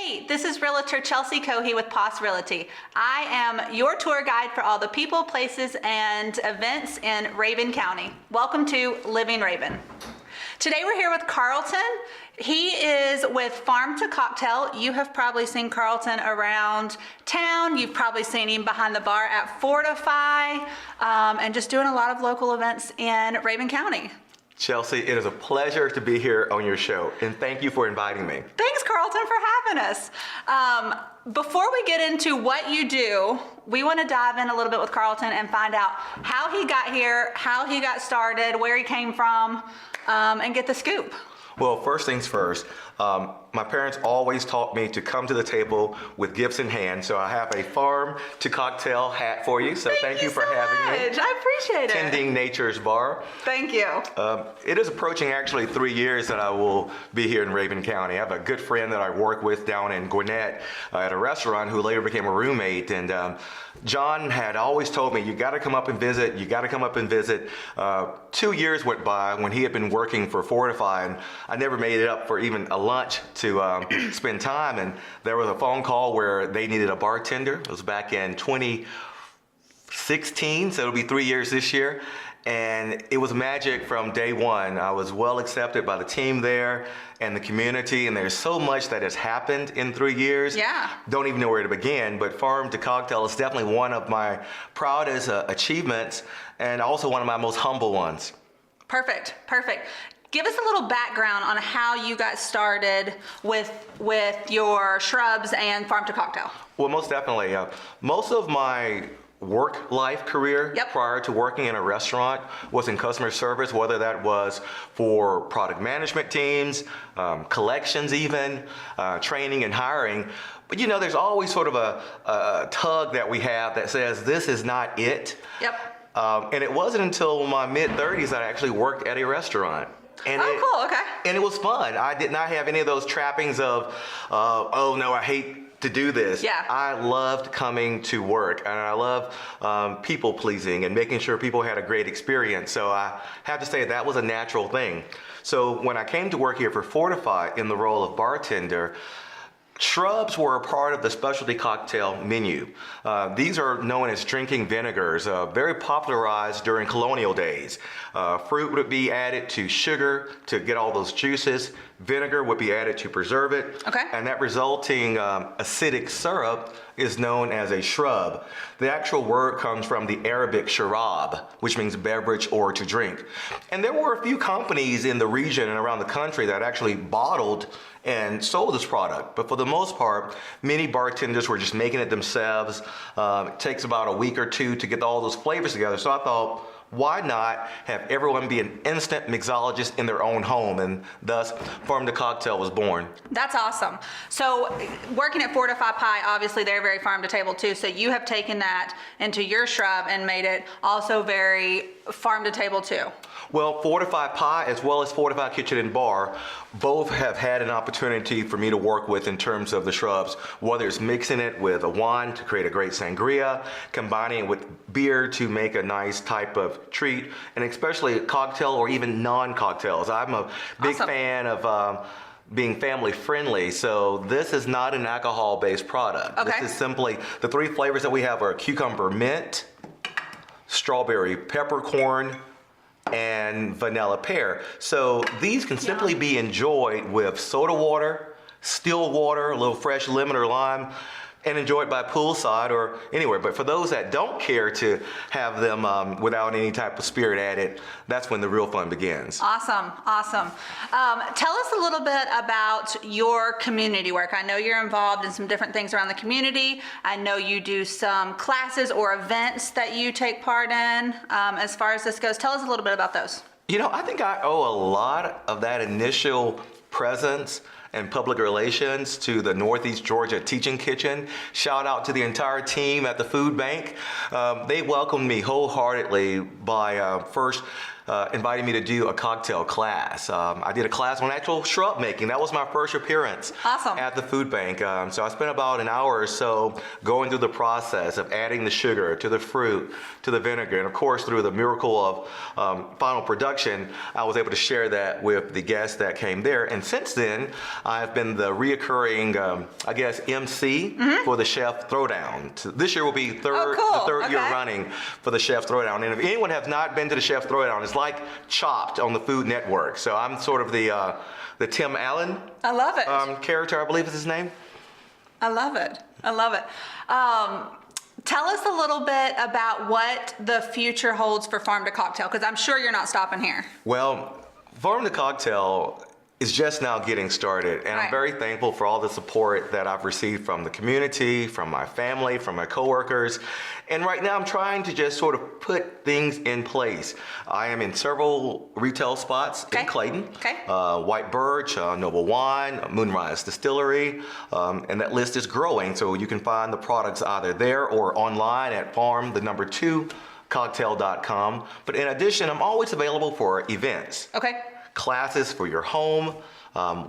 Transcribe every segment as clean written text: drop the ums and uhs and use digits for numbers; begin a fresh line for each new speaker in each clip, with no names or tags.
Hey, this is Realtor Chelsea Cohey with POS Realty. I am your tour guide for all the people, places, and events in Rabun County. Welcome to Living Rabun. Today we're here with Carlton. He is with Farm to Cocktail. You have probably seen Carlton around town. You've probably seen him behind the bar at Fortify and just doing a lot of local events in Rabun County.
Chelsea, it is a pleasure to be here on your show, and thank you for inviting me.
Thanks, Carlton, for having us. Before we get into what you do, we want to dive in a little bit with Carlton and find out how he got here, how he got started, where he came from, and get the scoop.
Well, first things first, my parents always taught me to come to the table with gifts in hand, so I have a Farm to Cocktail hat for you, so thank you for having me.
I appreciate it.
Tending Nature's Bar.
Thank you.
It is approaching actually 3 years that I will be here in Rabun County. I have a good friend that I work with down in Gwinnett at a restaurant who later became a roommate, and John had always told me, you got to come up and visit, you got to come up and visit. 2 years went by when he had been working for Fortify, and I never made it up for even a lunch to spend time, and there was a phone call where they needed a bartender. It was back in 2016, so it'll be 3 years this year. And it was magic from day one. I was well accepted by the team there and the community, and there's so much that has happened in 3 years.
Yeah. Don't
even know where to begin, but Farm to Cocktail is definitely one of my proudest achievements and also one of my most humble ones.
Perfect, perfect. Give us a little background on how you got started with your shrubs and Farm to Cocktail.
Well, most definitely. Most of my work life career prior to working in a restaurant was in customer service, whether that was for product management teams, collections even, training and hiring. But you know, there's always sort of a tug that we have that says this is not it.
Yep.
And it wasn't until my mid-30s that I actually worked at a restaurant. And
cool, okay.
And it was fun. I did not have any of those trappings of, oh no, I hate to do this.
Yeah.
I loved coming to work, and I love people pleasing and making sure people had a great experience. So I have to say that was a natural thing. So when I came to work here for Fortify in the role of bartender, shrubs were a part of the specialty cocktail menu. These are known as drinking vinegars, very popularized during colonial days. Fruit would be added to sugar to get all those juices. Vinegar would be added to preserve it.
Okay.
And that resulting acidic syrup is known as a shrub. The actual word comes from the Arabic sharab, which means beverage or to drink. And there were a few companies in the region and around the country that actually bottled and sold this product. But for the most part, many bartenders were just making it themselves. It takes about a week or two to get all those flavors together. So I thought, why not have everyone be an instant mixologist in their own home? And thus, Farm to Cocktail was born.
That's awesome. So working at Fortify Pie, obviously they're very farm to table too. So you have taken that into your shrub and made it also very farm to table too.
Well, Fortify Pie as well as Fortify Kitchen and Bar both have had an opportunity for me to work with in terms of the shrubs, whether it's mixing it with a wine to create a great sangria, combining it with beer to make a nice type of treat, and especially a cocktail or even non-cocktails. I'm a big fan of being family friendly, so this is not an alcohol-based product.
Okay.
This is simply, the three flavors that we have are cucumber mint, strawberry peppercorn, and vanilla pear. So these can simply be enjoyed with soda water, still water, a little fresh lemon or lime, and enjoyed by poolside or anywhere. But for those that don't care to have them without any type of spirit added, that's when the real fun begins.
Awesome, awesome. Tell us a little bit about your community work. I know you're involved in some different things around the community. I know you do some classes or events that you take part in. As far as this goes, tell us a little bit about those.
You know, I think I owe a lot of that initial presence and public relations to the Northeast Georgia Teaching Kitchen. Shout out to the entire team at the food bank. They welcomed me wholeheartedly by first invited me to do a cocktail class. I did a class on actual shrub making. That was my first appearance
Awesome.
at the food bank. So I spent about an hour or so going through the process of adding the sugar to the fruit, to the vinegar, and of course through the miracle of final production, I was able to share that with the guests that came there. And since then, I've been the reoccurring, I guess, MC for the Chef Throwdown. So this year will be the third year running for the Chef Throwdown. And if anyone has not been to the Chef Throwdown, it's like Chopped on the Food Network. So I'm sort of the Tim Allen
I love it.
character, I believe is his name.
I love it. I love it. Tell us a little bit about what the future holds for Farm to Cocktail, because I'm sure you're not stopping here.
Well, Farm to Cocktail is just now getting started, and I'm very thankful for all the support that I've received from the community, from my family, from my coworkers. And right now I'm trying to just sort of put things in place. I am in several retail spots in Clayton. White Birch, Noble Wine, Moonrise Distillery, and that list is growing, so you can find the products either there or online at farm2cocktail.com. But in addition, I'm always available for events. Classes for your home,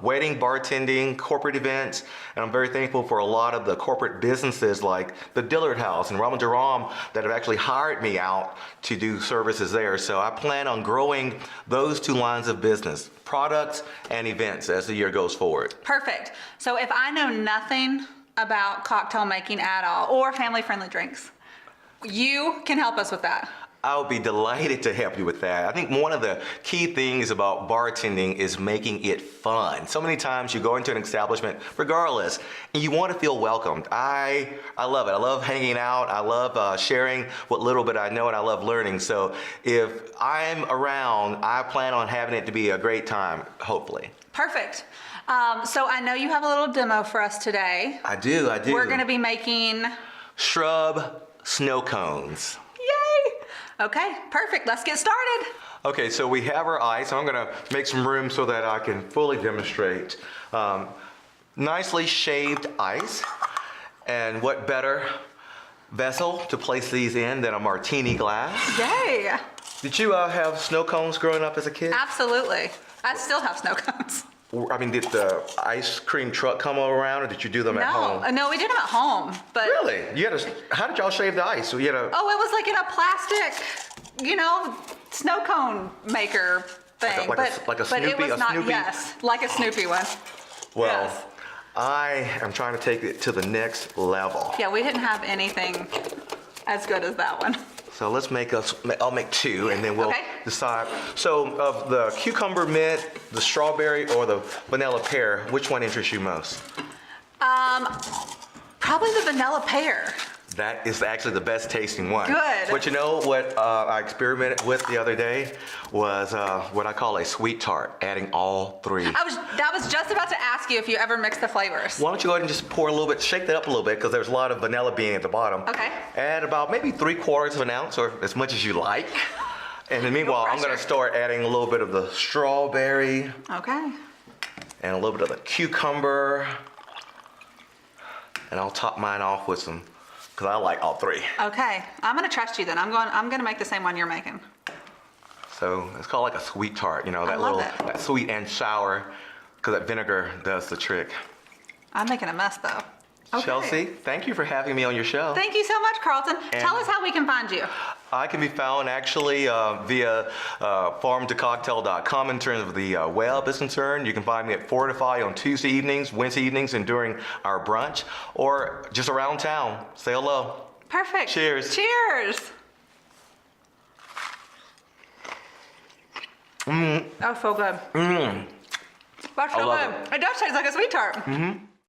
wedding, bartending, corporate events, and I'm very thankful for a lot of the corporate businesses like the Dillard House and Rabun that have actually hired me out to do services there. So I plan on growing those two lines of business, products and events, as the year goes forward.
Perfect. So if I know nothing about cocktail making at all or family-friendly drinks, you can help us with that.
I would be delighted to help you with that. I think one of the key things about bartending is making it fun. So many times you go into an establishment, regardless, and you want to feel welcomed. I love it. I love hanging out. I love sharing what little bit I know, and I love learning. So if I'm around, I plan on having it to be a great time, hopefully.
Perfect. So I know you have a little demo for us today.
I do.
We're going to be making
shrub snow cones.
Okay, perfect. Let's get started.
Okay, so we have our ice. I'm gonna make some room so that I can fully demonstrate. Nicely shaved ice. And what better vessel to place these in than a martini glass?
Yay.
Did you have snow cones growing up as a kid?
Absolutely. I still have snow cones.
I mean, did the ice cream truck come around, or did you do them at home?
No, we did them at home. But
really? How did y'all shave the ice? So you had a...
Oh, it was like in a plastic, snow cone maker thing.
Like a Snoopy?
But it was not, yes, like a Snoopy one.
Well,
yes.
I am trying to take it to the next level.
Yeah, we didn't have anything as good as that one.
So I'll make two, and then we'll decide. So of the cucumber mint, the strawberry, or the vanilla pear, which one interests you most?
Probably the vanilla pear.
That is actually the best tasting one.
Good.
But you know what I experimented with the other day was what I call a sweet tart, adding all three.
That was just about to ask you if you ever mix the flavors.
Why don't you go ahead and just pour a little bit, shake that up a little bit, because there's a lot of vanilla bean at the bottom.
Okay.
Add about maybe 3/4 of an ounce, or as much as you like. And then meanwhile, I'm gonna start adding a little bit of the strawberry.
Okay.
And a little bit of the cucumber. And I'll top mine off with some, because I like all three.
Okay, I'm gonna trust you then. I'm gonna make the same one you're making.
So it's called like a sweet tart, that sweet and sour, because that vinegar does the trick.
I'm making a mess though. Okay.
Chelsea, thank you for having me on your show.
Thank you so much, Carlton. Tell us how we can find you.
I can be found actually via farm2cocktail.com in terms of the web is concerned. You can find me at Fortify on Tuesday evenings, Wednesday evenings, and during our brunch, or just around town. Say hello.
Perfect.
Cheers.
Cheers. Oh, so good. That's so good. It does taste like a sweet tart.